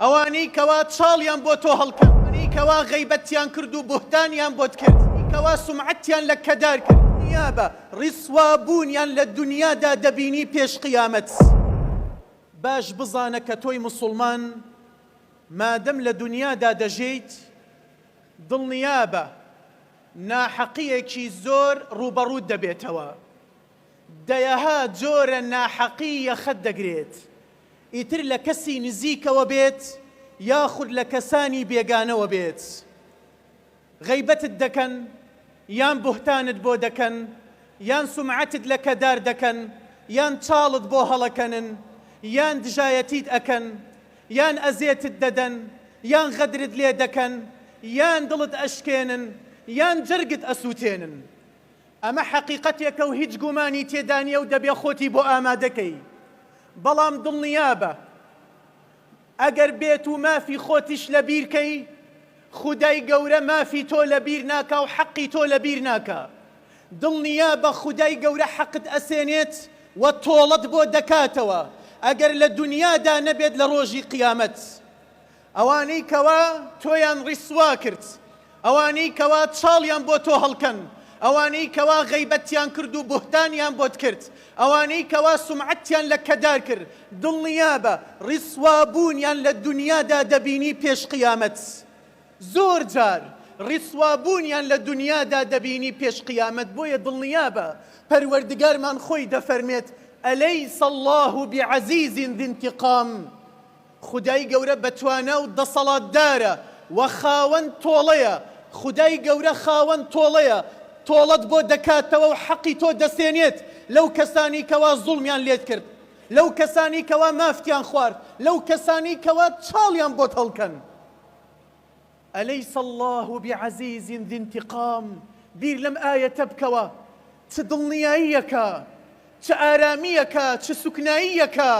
ئەوانەی کەوا چاڵیان بۆ تۆ هەڵکەن، ئەوانەی کەوا غەیبەتیان کرد و بوهتانیان بۆت کرد، کەوا سومعەتیان لە کەدار کرد، نیابە ڕیسوابوونیان لە دنیادا دەبینی پێش قیامەت. باش بزانە کە تۆی موسڵمان مادەم لە دنیادا دەژیت دڵنیابە ناحەقیەکی زۆر ڕوبەڕوود دەبێتەوە. دەیەها جۆرە ناحەقی یەخەت دەگرێت، ئیتر لە کەسی نزیکەوە بێت یاخود لە کەسانی بێگانەوە بێت. غەیبەتت دەکەن، یان بوهتانت بۆ دەکەن، یان سومعەتت لە کەدار دەکەن، یان چاڵت بۆ هەڵەکەنن، یان دژایەتیت ئەکەن، یان ئەزێتت دەدەن، یان غەدرت لێ دەکەن، یان دڵت ئەشکێنن، یان جەرگت ئەسووتێنن. ئەمە حەقیقەتێکە و هیچ گومانی تێدا نییە و دەبێ خۆتی بۆ ئامادەکەی. بەڵام دڵنیابە ئەگەر بێت و مافی خۆتیش لەبیرکەی، خودای گەورە مافی تۆ لەبیر ناکا و حەقی تۆ لەبیر ناکا. دڵنیابە خودای گەورە حەقت ئەسێنێت و تۆڵەت بۆ دەکاتەوە ئەگەر لە دنیادا نەبێت لە ڕۆژی قیامەت. ئەوانەی کەوا تۆیان ڕیسوا کرد، ئەوانەی کەوا چاڵیان بۆ تۆ هەڵکەن، ئەوانەی کەوا غەیبەتیان کرد و بوهتانیان بۆت کرد، ئەوانەی کەوا سومعەتیان لە کەدار کرد، دڵنیابە ڕیسوابوونیان لە دنیادا دەبینی پێش قیامەت. زۆر جار ڕیسوابوونیان لە دنیادا دەبینی پێش قیامەت. بۆیە دڵنیابە پەروەردگارمان خۆی دەفەرمێت ئەلەیس الله بعەزیز ذی انتقام. خودای گەورە بەتوانە و دەسەڵاتدارە و خاوەن تۆڵەیە. خودای گەورە خاوەن تۆڵەیە، تۆڵەت بۆ دەکاتەوە و حەقی تۆ دەسێنێت لەو کەسانی کەوا زوڵمیان لێت کرد، لەو کەسانی کەوا مافتیان خوارد، لەو کەسانی کەوا چاڵیان بۆت هەڵکەن. ئەلەیس الله بعەزیز ذی انتقام. بیر لەم ئایەتە بکەوە، چ دڵنیاییەکە، چ ئارامیەکە، چ سوکناییەکە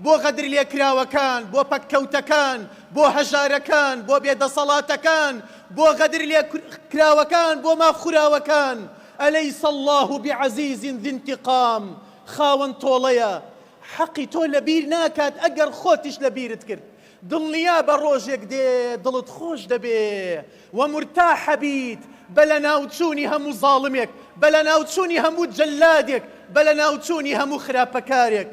بۆ غەدر لێکراوەکان، بۆ پەککەوتەکان، بۆ هەژارەکان، بۆ بێدەسەڵاتەکان، بۆ غەدر لێکراوەکان، بۆ مافخوراوەکان. ئەلەیس الله بعەزیز ذی انتقام. خاوەن تۆڵەیە، حەقی تۆ لەبیر ناکات ئەگەر خۆتیش لەبیرت کرد. دڵنیابە ڕۆژێک دێ دڵت خۆش دەبێ و مرتاحە بیت بە لە ناوچوونی هەموو زاڵمێک، بە لە ناوچوونی هەموو جەلادێک، بە لە ناوچوونی هەموو خراپەکارێک.